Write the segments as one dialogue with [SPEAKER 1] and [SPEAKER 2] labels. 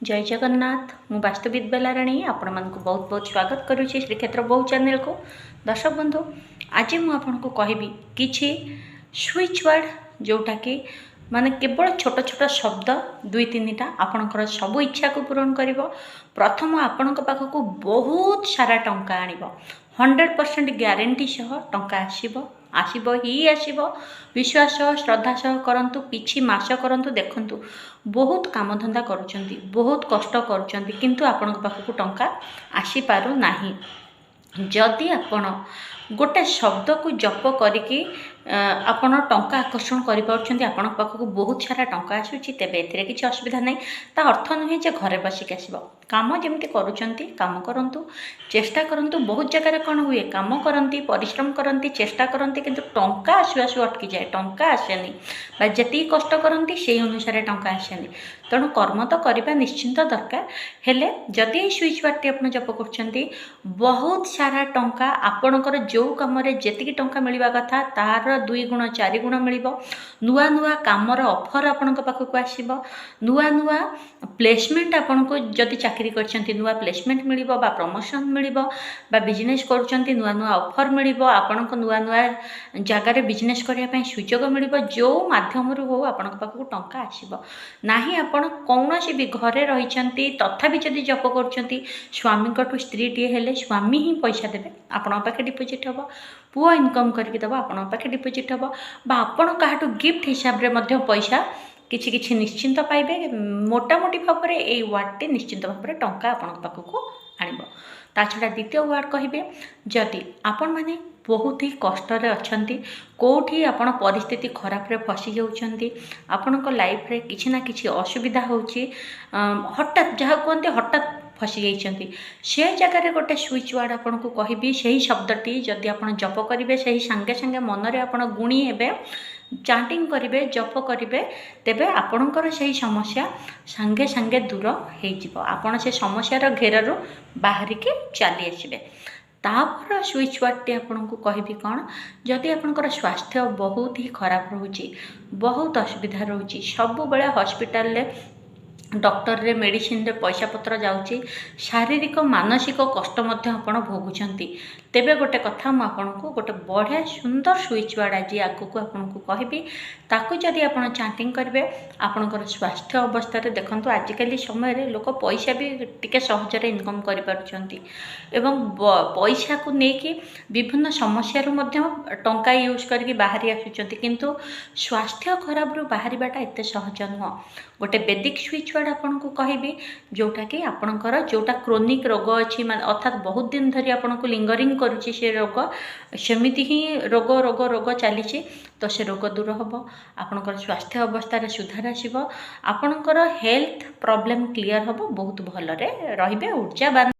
[SPEAKER 1] जय जगन्नाथ मु वास्तविद बेलाराणी आपण मानक बहुत बहुत स्वागत करुच्ची श्रीक्षेत्र बहु चैनल को। दर्शक बंधु आज मुझे कहबी किछि स्विच वर्ड जोटा कि माने केवल छोट छोट शब्द दुई तीन आपणकर सब इच्छा को पूरण कर। प्रथम आपण पाखक बहुत सारा टंका आनिब 100% ग्यारंटी सह टंका आसब ही आसब। विश्वास श्रद्धा सह करंतु किछि मास करंतु देखंतु बहुत कामधंदा करुचंती बहुत कष्ट करुचंती किंतु आपण पाखक टंका आसी पारु नाही। जदि आपण गोटे शब्द को जप करिकी आपण टंका आकर्षण करिपारुछंती आपण पाखक बहुत सारा टंका आसुची तेबे एथिरे किछि असुविधा नाही। ता अर्थ नुहे जे घरे बसिक आसीबो काम जेमती करुचंती काम करंतु चेष्टा करंतु। बहुत जगह कौन हुए काम करंती परिश्रम करंती चेष्टा करंती किंतु टंका आसु आसु अटकी जाए टंका आसेनी बा जति कष्ट करंती से अनुसार टंका आसेनी। तेणु कर्म तो करबा निश्चिंत दरकार हेले जदि स्विच बाटी आपण जप करछंती बहुत सारा टंका आपणकर जो काम रे जेतिकी टंका मिलवा कथा तार 2 गुण 4 गुण मिलिबो। नुआ नुआ कामर ऑफर आपणक पाखक आसीबो नुआ नुआ प्लेसमेंट आपनको जदि चाकरी करछंती नुआ प्लेसमेंट मिलिबो बा प्रमोशन मिलिबो बा बिजनेस करछंती नुआ नुआ ऑफर मिलिबो आपनको नुआ नुआ जगह रे बिजनेस करिया पय सुयोग मिलिबो। जो माध्यम रु हो आपणक पाखक टंका आसीबो नाही। आपण कौनसी भी घरे रहिचंती तथापि जदि जप करछंती स्वामी कटु स्त्री टी हेले स्वामी ही पैसा देबे आपण पाखे डिपोजिट हबो पुओ इनकम करके देबो आपण पाखे डिपोजिट हबो बा आपण काहाटु गिफ्ट हिसाब रे मध्य पैसा किछि किछि निश्चिंत पाइबे। मोटामोटी भाव में ये वार्डटी निश्चिंत भाव में टंका आपण पाखक आनिब। ता छड़ा द्वितीय वार्ड कहिबे जदि आपण माने बहुत ही कष्ट अच्छा कौटी आपण परिस्थिति खराब रे फसी जाउछंती आपणको लाइफ रे किछि ना किछि असुविधा होउची हठात जहाँ कहते हठात फसी जाइछंती से जगह रे गोटे स्विच वर्ड आपन को कहबी सही शब्दटी जदि आपण जप करिवे सही संगे संगे मन रे आपण गुणी हेबे चांटिंग करिवे जप करिवे तेबे आपणकर सही समस्या संगे संगे दूर हो जिवो आपण से समस्यार घेररू बाहर के चली आसिबे। तापर स्विच वर्डटी आपन को कहबी कौन जदि आपणकर स्वास्थ्य बहुत ही खराब रोची बहुत असुविधा रोची सब बेले हॉस्पिटल ले डॉक्टर रे मेडिसिन रे पैसा पत्र जाउची शारीरिक मानसिक कष्ट मध्य आपण भोगुचंती तेबे गोटे कथा मु आपन को गोटे बढ़िया सुंदर स्विच वर्ड आज आगु को आपन को कहबी ताकू जदि आपण चांटिंग करिवे आपणकर स्वास्थ्य अवस्था रे देखंतु आजिकली समय रे लोक पैसा भी टिके सहज रे इनकम करि पारुचंती एवं पैसा को नेकी विभिन्न समस्या रो मध्य टंका यूज करके बाहरी आसुचंती किंतु स्वास्थ्य खराब रो बाहरीबाटा एते सहज नुह। गोटे वैदिक स्विच वर्ड आपन को कहबी जोटा कि आपणकर जोटा क्रोनिक रोग अच्छी अर्थात बहुत दिन धरी आपन को लिंगरिंग करुच्ची से रोग सेमिति ही रोग रोग रोग चली तो से रोग दूर हम आपणकर स्वास्थ्य अवस्था सुधार आसब आपणकर हेल्थ प्रॉब्लम क्लियर हम बहुत भलरे रहिबे ऊर्जावान।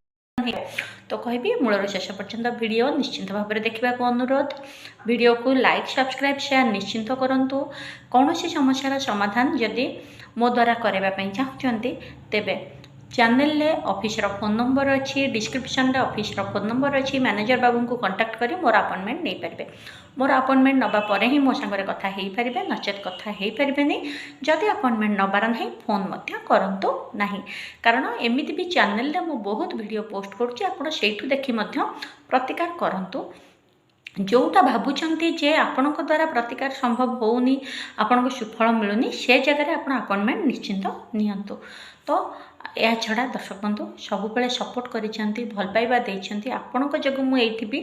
[SPEAKER 1] तो कहबी मूलर शेष पर्यंत वीडियो निश्चिंत भाव में देखा अनुरोध वीडियो को लाइक सब्सक्राइब शेयर निश्चिंत करूँ। कौन सी समस्यार समाधान जदि मो द्वारा करने चाहते तेबे चैनल ले ऑफिस रो फोन नंबर अच्छी डिस्क्रिप्शन रे ऑफिस रो फोन नंबर अच्छी मैनेजर बाबू को कांटेक्ट करी मोर अपॉइंटमेंट नहीं पारे मोर अपॉइंटमेंट नबा परे ही मो संगे कथा हेई पारिबे नचेत कथा हेई पारिबे नहीं जदि अपॉइंटमेंट नबार नहीं फोन मध्य करंतु नहीं कारण एमिति भी चैनल रे मो बहुत वीडियो पोस्ट करूची आपण सेठू देखि मध्य प्रतिकार करंतु जोटा भावुंट जे आपण द्वारा प्रतिकार संभव होनी आपन को सुफल मिलूनी से जगह आप अपॉइंटमेंट निश्चिंत नियंतु। तो या छड़ा दर्शक बंधु सब बेले सपोर्ट करिसेंती भल पाइबा देइसेंती आपण जगह मु एठी भी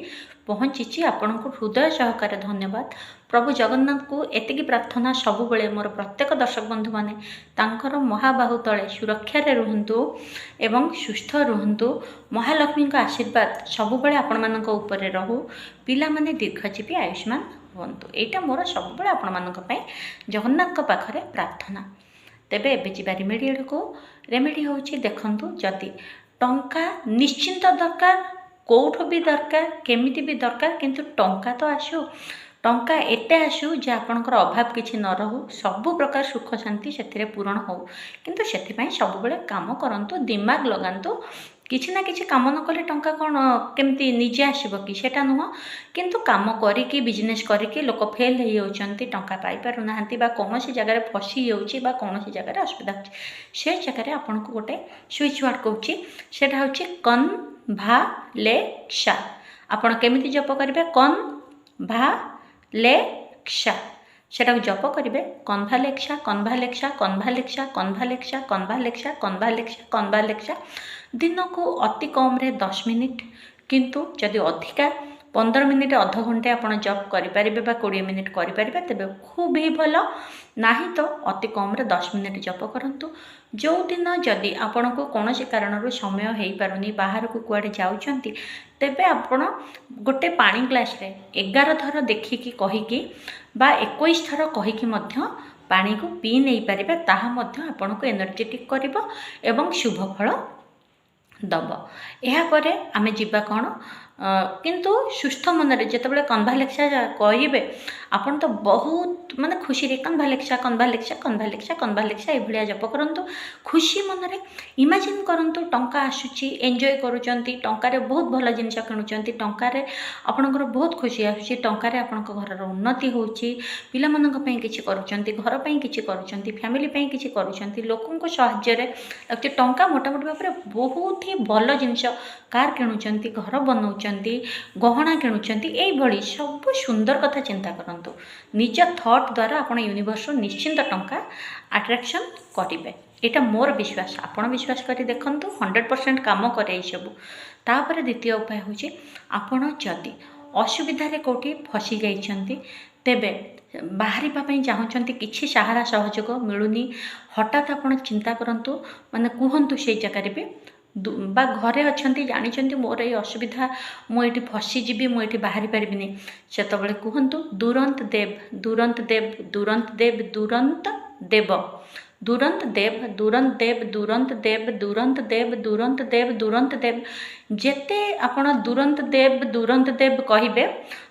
[SPEAKER 1] पहुँची आपण को हृदय सहकारे धन्यवाद। प्रभु जगन्नाथ को एतिकी प्रार्थना सब बेले मोर प्रत्येक दर्शक बंधु माने तांकर महाबाहु तले सुरक्षा रे रुहंतु एवं सुस्थ रुहंतु महालक्ष्मी का आशीर्वाद सब बेले आपण मानक ऊपर रहू पिला माने दीर्घजीवी आयुष्मान हुंतु एटा मोर सब बेले आपण मानक पय जगन्नाथ को पाखरे प्रार्थना। तेबे एबे जिबा रेमेडी को रेमेडी होची देखंतु जदि टंका निश्चिंत दरकार कोठ भी दरकार केमिति भी दरकार किंतु टंका तो आसु टंका एते आसु जे आपणकर अभाव किछि न रहू सब प्रकार सुख शांति से पूरण हो किंतु से सब बेले काम करंतु दिमाग लगांतु किछि ना किछि काम न कले टंका कौन केमती निजे आसब कि सेटा नुह किंतु काम करिकी बिजनेस करिकी लोक फेल हो जाउछंती टंका पाई पारु नाहंती बा कोनोसी जगह फसी जाउछि बा कोनोसी जगह असुविधा होछि से जगह आपन को गोटे स्विच वर्ड कहूछि सेटा होछि कन्भालेक्सा। आपन केमिति जप करिवे कन्भालेक्सा सेटा जप करेंगे कन्भालेक्सा कन्भालेक्सा कन्भालेक्सा कन्भालेक्सा कन्भालेक्सा कन्भालेक्सा कन्भालेक्सा दिन को अति कम रे 10 मिनिट किंतु जदि अधिका 15 मिनिट अध घंटे आप जप करें 20 मिनिट करें तेरे खूब ही भल ना तो अति कम रे 10 मिनिट जप करूँ। जो दिन जदि आपण को कौन कारण समय हो पारुनी बाहर को कुआडे जाउछंती तेबे आपण गोटे पानी ग्लास रे 11 थर देखिकी कहीकि बा 21 थर कहीकि मध्य पानी को पी नहीं पारिबे ताहा मध्य आपण को एनर्जेटिक करिवो एवं शुभ फल दब। या परे आमे जिबा कौन किंतु सुस्थ मनरे जेतेबेले कन्भालेक्सा कहिबे आपण तो बहुत माने खुशी रे कन्भालेक्सा कन्भालेक्सा कन्भालेक्सा कन्भालेक्सा ए भलिया जप करंतु खुशी मनरे इमेजिन करंतु टंका आसुची एंजॉय करूचंती टंका रे बहुत भल जिनिस किणुचंती टंका रे आपणकर बहुत खुशी आसुची टंका रे आपणक घरर उन्नति होउची पिला मनक पई किछि करूचंती घर पई किछि करूचंती फैमिली पई किछि करूचंती लोकंक सहाय्य रे लगते टंका मोटा मोटी भाबरे बहुत ही भल जिनिस कार किणुचंती घर बनौचंती गहना किणुचंती ए भली सब सुंदर कथा चिंता करंतु निज थॉट द्वारा आपण यूनिवर्स निश्चिंत टंका अट्रैक्शन करेंगे यहाँ मोर विश्वास आपण विश्वास करी देखंतु 100% काम करे सब। तापर द्वितीय उपाय होची आपण जदि असुविधा रे कोठी फसी जाइछंती तेबे बाहरी पापई चाहूँगी किसी सहारा सहयोग मिलूनी हठात आपण चिंता करंतु माने कहतु से जगह भी बा घरे अच्छा जानी मोर ये असुविधा मुझे फसीजी मुझे बाहरी पारिनी से कहतु दुरंत देव दुरंत देव दुरंत देव दुरंत देव दुरंत देव दुरंत देव दुरंत देव दुरंत देव दुरंत देव दुरंत देव जेते आपण दुरंत देव कहिबे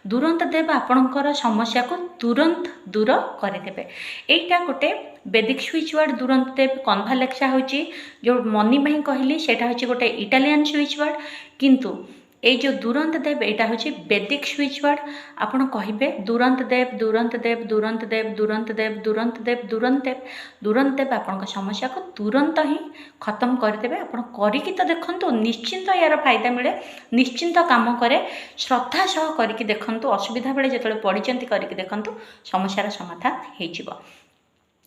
[SPEAKER 1] दुरंत देव आपणकर समस्या को तुरंत दूर करदेवे। एटा गोटे वैदिक स्विच वर्ड दुरंत देव कन्भालेक्सा होची जो मनी भाई कहली सेटा होची गोटे इटालियन स्विच वर्ड किंतु ये जो दुरंत देव यहाँ हूँ वैदिक स्विच वर्ड आपड़ कहे दुरंत देव दुरंत देव दुरंत देव दुरंत देव दुरंत देव दुरंत देव दुरंत देव आपण समस्या को तुरंत ही खत्म करदे। आप तो देखु निश्चिंत यार फायदा मिले निश्चिंत काम करे श्रद्धा सह करके देखु असुविधा बेले जो पढ़ी करके देखु समस्यार समाधान हो।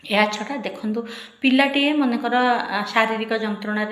[SPEAKER 1] या छड़ा देखु पिलाटे मनकर शारीरिक जंत्रणा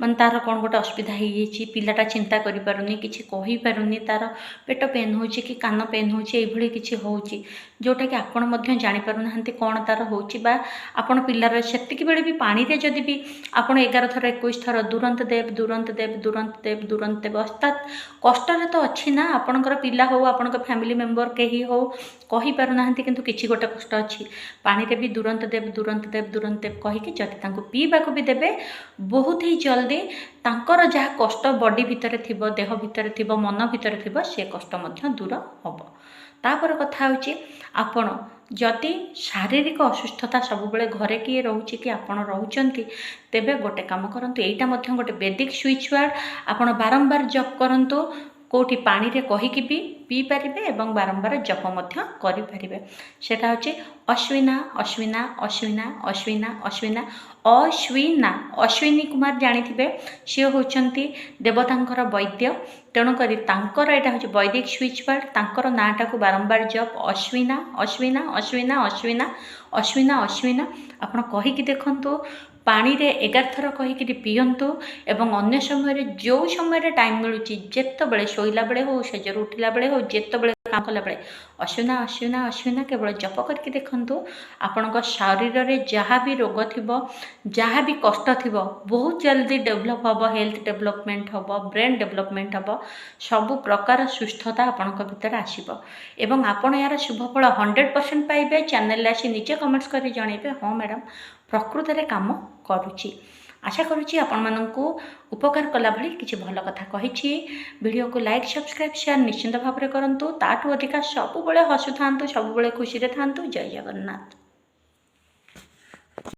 [SPEAKER 1] मान तार कौन गोटे असुविधा हो पिलाटा चिंता करि पारुनी किछि कहि पारुनी तार पेट पेन होची कि कान पेन होची एभली किछि होची जोटा कि आपण मध्य जानि पारु नाहंती कौन तार होची बा आपण पिलार सेतिक बेले भी पानी रे जदि भी आपण 11 थर 21 थर दुरंत देव दुरंत देव दुरंत देव दुरंत देव अर्थात कष्ट रे तो अछि ना आपणकर पिला हो आपणकर फैमिली मेंबर केही हो कहि पारु नाहंती किंतु किछि गोटे कष्ट अछि पानी रे भी दुरंत देव दुरंत देव दुरंत देव कहीकि जदि तांको पीबा को भी देबे बहुत ही जल्दी तांकर जहाँ कष्ट बॉडी भितर थिबो देह भितर थिबो मन भितर थिबो से कष्ट मध्य दूर हबो। तापर कथा होची आपण जदि शारीरिक असुस्थता सब बेले घरे किए रोचे कि आपण रोचंती तेबे गोटे काम करंतु एटा मध्य गोटे वैदिक स्विच वर्ड आपण बारंबार जप करंतु कोठी पानी रे कहीकि भी पी पारिबे एवं बारंबार जप मध्य करि पारिबे सेटा होची अश्विना अश्विना अश्विना अश्विना अश्विना अश्विना अश्विनी कुमार जानिथिबे से होचंती देवतांकर वैद्य तेणुकरी तांकर एटा होची वैदिक स्विच वर्ड तांकर नाटा को बारंबार जप अश्विना अश्विना अश्विना अश्विना अश्विना अश्विना आपण कहीकि देखंतु पानी रे 11 थर कहीकि पियंतु एवं अन्य समय जो समय टाइम मिलूँ जिते बड़े शोला बेले हो सेजर उठला बेले हो जिते बड़े काम कला बेले अश्विना अश्विना अश्विना केवल जप करके देखंतु आपण शरीर में जहाँ भी रोग थी जहाँ भी कष्ट थी बहुत जल्दी डेभलप हम हेल्थ डेभलपमेंट हम ब्रेन डेभलपमेंट हम सबु प्रकार सुस्थता आपण भीतर आसब एवं आपण यार शुभफल 100% पाइबे। चैनल आसी निजे कमेंट्स कर जनइबे हाँ मैडम प्रकृत रे काम करुची। आशा करुची आपण माननकु उपकार कला भली किछि भल कथा कहिछि। वीडियो को लाइक सब्सक्राइब शेयर निश्चिंत भाव में करंतु ताठू अधिका सब बेले हसु थांतु सब बेले खुशी रे थांतु। जय जगन्नाथ।